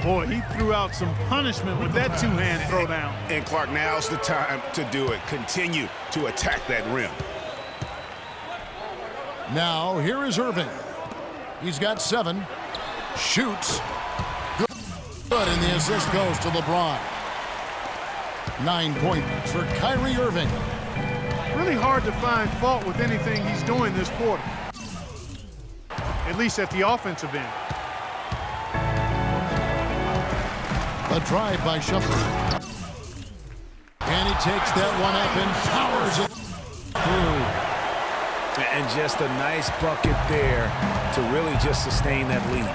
Boy, he threw out some punishment with that two-hand throwdown. And Clark, now's the time to do it. Continue to attack that rim. Now, here is Irving. He's got 7. Shoots. Good, and the assist goes to LeBron. 9 points for Kyrie Irving. Really hard to find fault with anything he's doing this quarter, at least at the offensive end. A drive by Shumpert. And he takes that one up and powers it through. And just a nice bucket there to really just sustain that lead.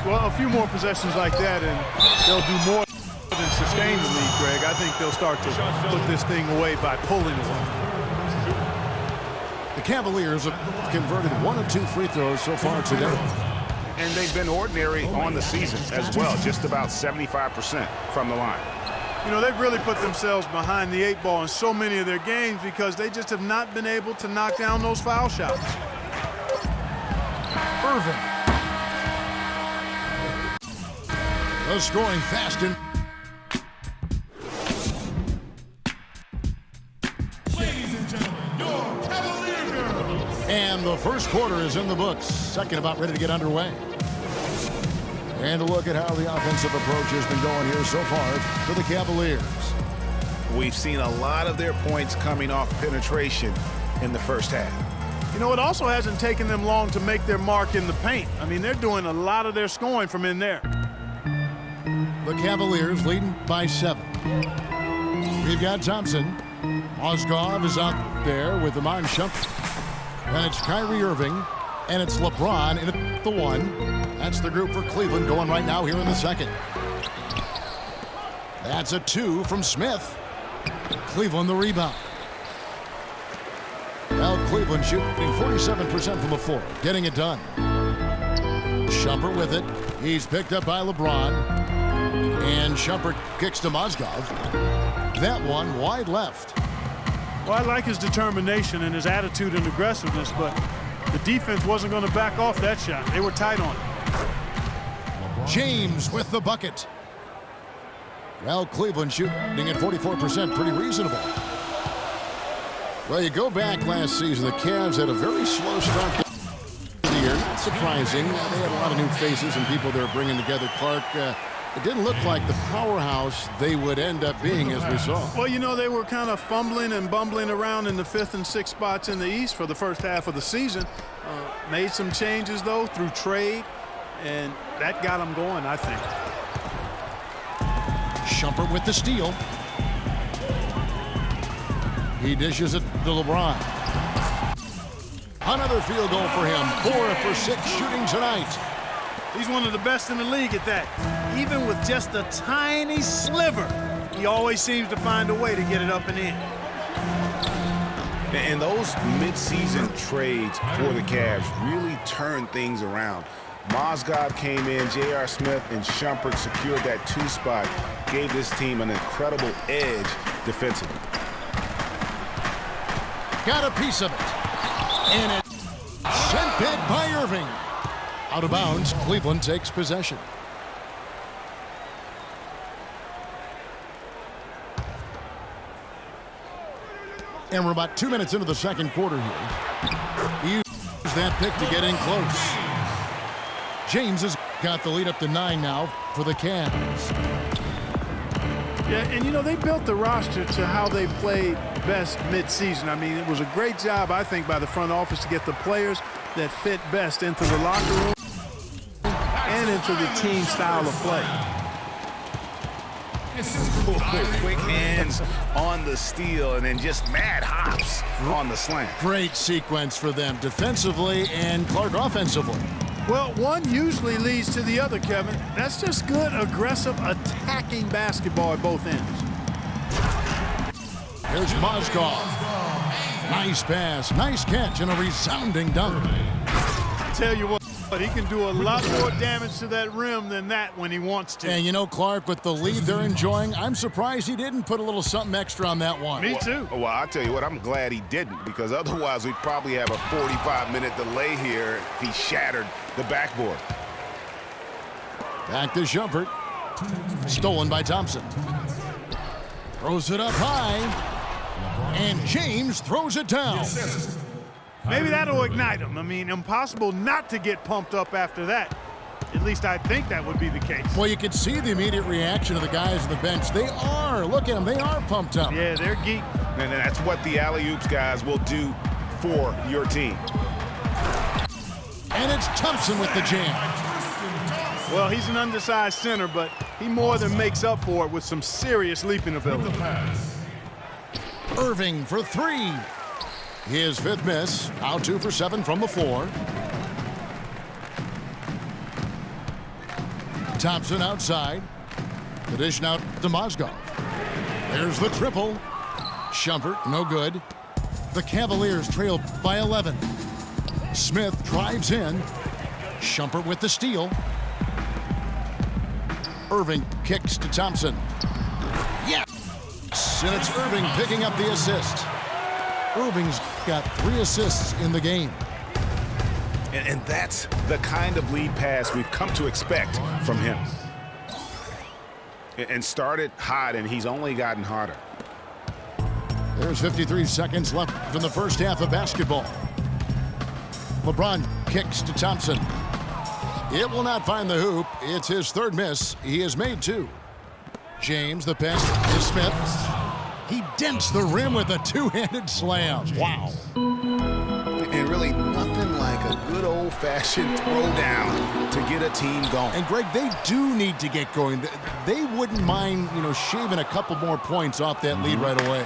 Well, a few more possessions like that, and they'll do more than sustain the lead, Greg. I think they'll start to put this thing away by pulling away. The Cavaliers have converted 1 of 2 free throws so far today. And they've been ordinary on the season as well, just about 75% from the line. You know, they've really put themselves behind the 8 ball in so many of their games because they just have not been able to knock down those foul shots. Irving. The scoring fast and the first quarter is in the books. Second about ready to get underway. And a look at how the offensive approach has been going here so far for the Cavaliers. We've seen a lot of their points coming off penetration in the first half. You know, it also hasn't taken them long to make their mark in the paint. I mean, they're doing a lot of their scoring from in there. The Cavaliers leading by 7. We've got Thompson. Mozgov is out there with Iman Shumpert. And it's Kyrie Irving, and it's LeBron in at the 1. That's the group for Cleveland going right now here in the second. That's a 2 from Smith. Cleveland the rebound. Now Cleveland shooting 47% from the floor, getting it done. Shumpert with it. He's picked up by LeBron. And Shumpert kicks to Mozgov. That one wide left. Well, I like his determination and his attitude and aggressiveness, but the defense wasn't going to back off that shot. They were tight on it. James with the bucket. Well, Cleveland shooting at 44%, pretty reasonable. Well, you go back last season, the Cavs had a very slow start to the year. Not surprising. They had a lot of new faces and people they're bringing together. Clark, it didn't look like the powerhouse they would end up being, as we saw. Well, you know, they were kind of fumbling and bumbling around in the 5th and 6th spots in the East for the first half of the season. Made some changes, though, through trade, and that got them going, I think. Shumpert with the steal. He dishes it to LeBron. Another field goal for him. 4 for 6 shooting tonight. He's one of the best in the league at that. Even with just a tiny sliver, he always seems to find a way to get it up and in. And those mid-season trades for the Cavs really turned things around. Mozgov came in, J.R. Smith and Shumpert secured that 2 spot, gave this team an incredible edge defensively. Got a piece of it. And it's sent back by Irving. Out of bounds, Cleveland takes possession. And we're about 2 minutes into the second quarter here. He used that pick to get in close. James has got the lead up to 9 now for the Cavs. Yeah, and you know, they built the roster to how they played best mid-season. I mean, it was a great job, I think, by the front office to get the players that fit best into the locker room and into the team style of play. Quick hands on the steal and then just mad hops on the slant. Great sequence for them defensively and Clark offensively. Well, one usually leads to the other, Kevin. That's just good, aggressive, attacking basketball at both ends. Here's Mozgov. Nice pass, nice catch, and a resounding dunk. I tell you what, he can do a lot more damage to that rim than that when he wants to. And you know, Clark, with the lead they're enjoying, I'm surprised he didn't put a little something extra on that one. Me too. Well, I'll tell you what, I'm glad he didn't, because otherwise we'd probably have a 45-minute delay here if he shattered the backboard. Back to Shumpert. Stolen by Thompson. Throws it up high. And James throws it down. Maybe that'll ignite him. I mean, impossible not to get pumped up after that. At least I think that would be the case. Well, you can see the immediate reaction of the guys on the bench. They are. Look at them. They are pumped up. Yeah, they're geek. And that's what the alley-oops guys will do for your team. And it's Thompson with the jam. Well, he's an undersized center, but he more than makes up for it with some serious leaping ability. Irving for three. His fifth miss. Out 2 for 7 from the floor. Thompson outside. The dish now to Mozgov. There's the triple. Shumpert, no good. The Cavaliers trail by 11. Smith drives in. Shumpert with the steal. Irving kicks to Thompson. Yes! And it's Irving picking up the assist. Irving's got 3 assists in the game. And that's the kind of lead pass we've come to expect from him. And started hot, and he's only gotten hotter. There's 53 seconds left in the first half of basketball. LeBron kicks to Thompson. It will not find the hoop. It's his third miss. He has made 2. James, the pass to Smith. He dents the rim with a two-handed slam. Wow. And really nothing like a good old-fashioned throwdown to get a team going. And Greg, they do need to get going. They wouldn't mind, shaving a couple more points off that lead right away.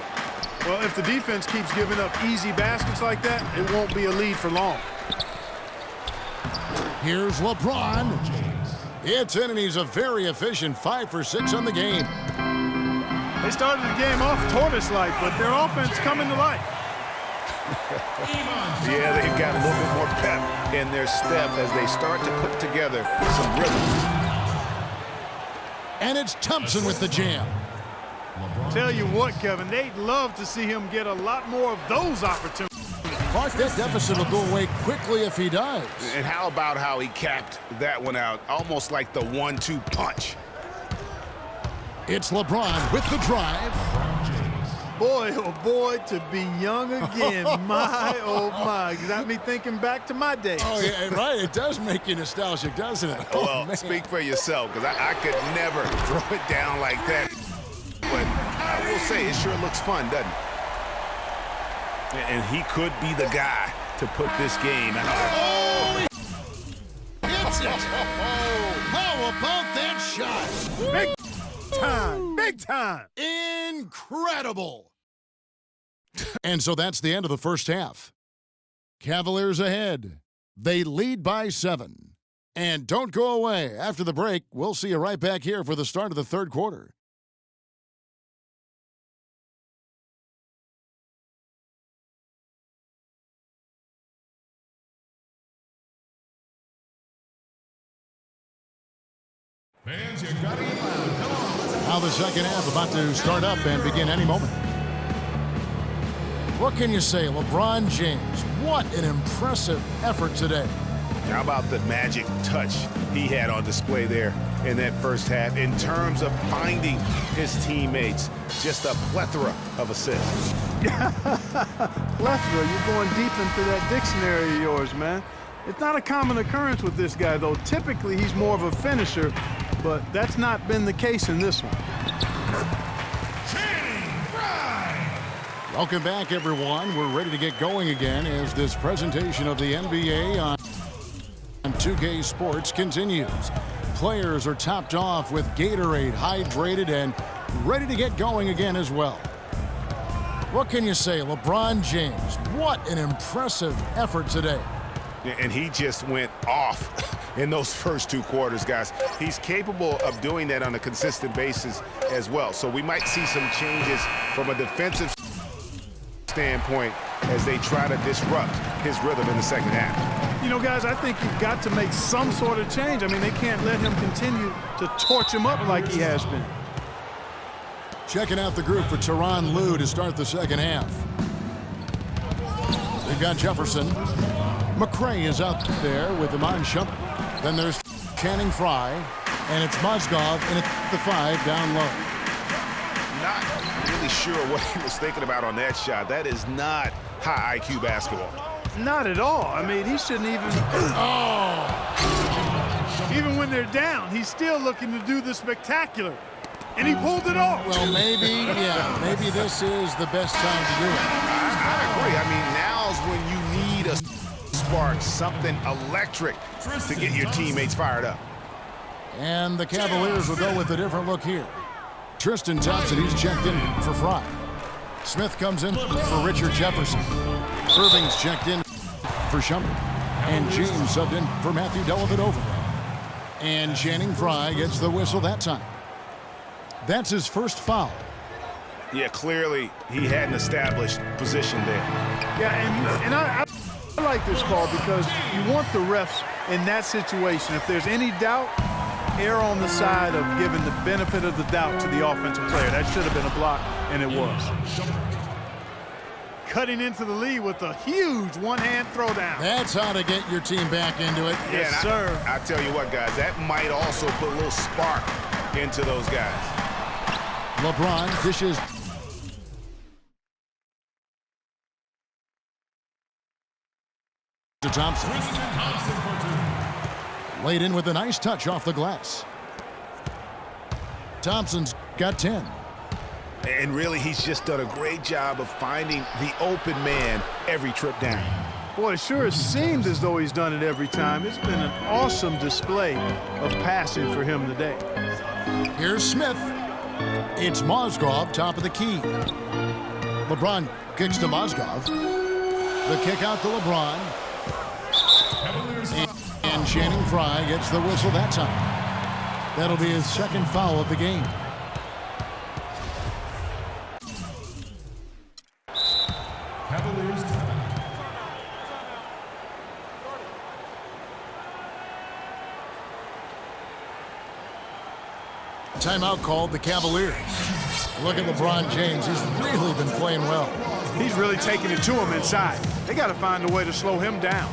Well, if the defense keeps giving up easy baskets like that, it won't be a lead for long. Here's LeBron. It's in, and he's a very efficient 5 for 6 on the game. They started the game off tortoise-like, but their offense coming to life. Yeah, they've got a little bit more pep in their step as they start to put together some rhythms. And it's Thompson with the jam. Tell you what, Kevin, they'd love to see him get a lot more of those opportunities. Clark, that deficit will go away quickly if he does. And how about how he capped that one out, almost like the 1-2 punch. It's LeBron with the drive. Boy, oh boy, to be young again. My, oh my. Got me thinking back to my days. Oh, yeah, right. It does make you nostalgic, doesn't it? Well, man. speak for yourself, because I could never throw it down like that. But I will say, it sure looks fun, doesn't it? And he could be the guy to put this game out. Oh, it's it. How about that shot? Big time. Big time. Incredible. And so that's the end of the first half. Cavaliers ahead. They lead by 7. And don't go away. After the break, we'll see you right back here for the start of the third quarter. Fans, you gotta get loud. Come on. Now the second half about to start up and begin any moment. What can you say, LeBron James? What an impressive effort today. How about the magic touch he had on display there in that first half in terms of finding his teammates? Just a plethora of assists. Plethora, you're going deep into that dictionary of yours, man. It's not a common occurrence with this guy, though. Typically, he's more of a finisher, but that's not been the case in this one. Welcome back, everyone. We're ready to get going again as this presentation of the NBA on 2K Sports continues. Players are topped off with Gatorade, hydrated, and ready to get going again as well. What can you say, LeBron James? What an impressive effort today. And he just went off in those first 2 quarters, guys. He's capable of doing that on a consistent basis as well. So we might see some changes from a defensive standpoint as they try to disrupt his rhythm in the second half. You know, guys, I think you've got to make some sort of change. I mean, they can't let him continue to torch him up like he has been. Checking out the group for Tyronn Lue to start the second half. They've got Jefferson. McRae is out there with Iman Shumpert. Then there's Channing Frye. And it's Mozgov in at the 5 down low. Not really sure what he was thinking about on that shot. That is not high IQ basketball. Not at all. I mean, he shouldn't even... Oh! Even when they're down, he's still looking to do the spectacular. And he pulled it off. Well, maybe this is the best time to do it. I agree. I mean, now's when you need a spark, something electric to get your teammates fired up. And the Cavaliers will go with a different look here. Tristan Thompson, he's checked in for Fry. Smith comes in for Richard Jefferson. Irving's checked in for Shumpert. And James subbed in for Matthew Dellavedova. And Channing Frye gets the whistle that time. That's his first foul. Yeah, clearly he had an established position there. Yeah, and I like this call because you want the refs in that situation. If there's any doubt, err on the side of giving the benefit of the doubt to the offensive player. That should have been a block, and it was. Cutting into the lead with a huge one-hand throwdown. That's how to get your team back into it. Yes, sir. I tell you what, guys, that might also put a little spark into those guys. LeBron dishes to Thompson. Laid in with a nice touch off the glass. Thompson's got 10. And really, he's just done a great job of finding the open man every trip down. Boy, it sure has seemed as though he's done it every time. It's been an awesome display of passing for him today. Here's Smith. It's Mozgov, top of the key. LeBron kicks to Mozgov. The kick out to LeBron. And Channing Frye gets the whistle that time. That'll be his second foul of the game. Cavaliers timeout. Timeout called the Cavaliers. Look at LeBron James. He's really been playing well. He's really taking it to him inside. They got to find a way to slow him down.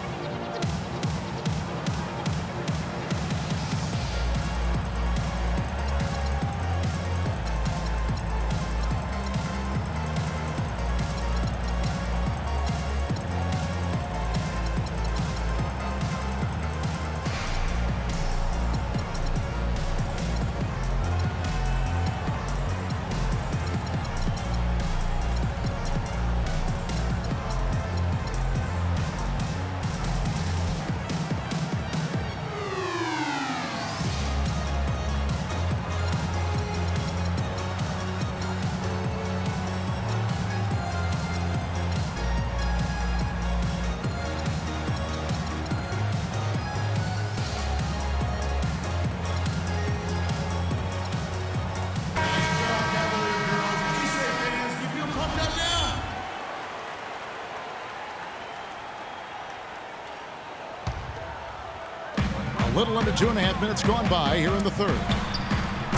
A little under 2.5 minutes gone by here in the third.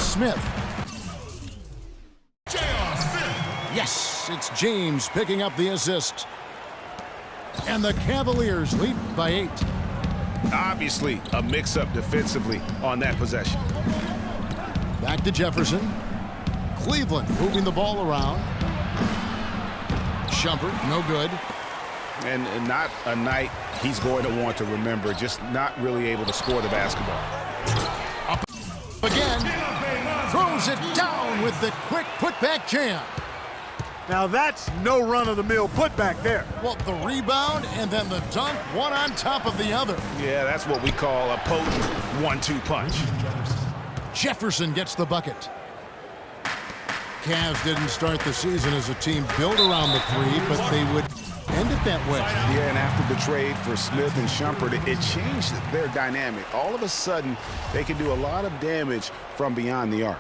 Smith. Yes, it's James picking up the assist. And the Cavaliers lead by 8. Obviously, a mix-up defensively on that possession. Back to Jefferson. Cleveland moving the ball around. Shumpert, no good. And not a night he's going to want to remember, just not really able to score the basketball. Up again. Throws it down with the quick putback jam. Now that's no run-of-the-mill putback there. Well, the rebound and then the dunk, one on top of the other. Yeah, that's what we call a potent 1-2 punch. Jefferson gets the bucket. Cavs didn't start the season as a team built around the three, but they would end it that way. Yeah, and after the trade for Smith and Shumpert, it changed their dynamic. All of a sudden, they can do a lot of damage from beyond the arc.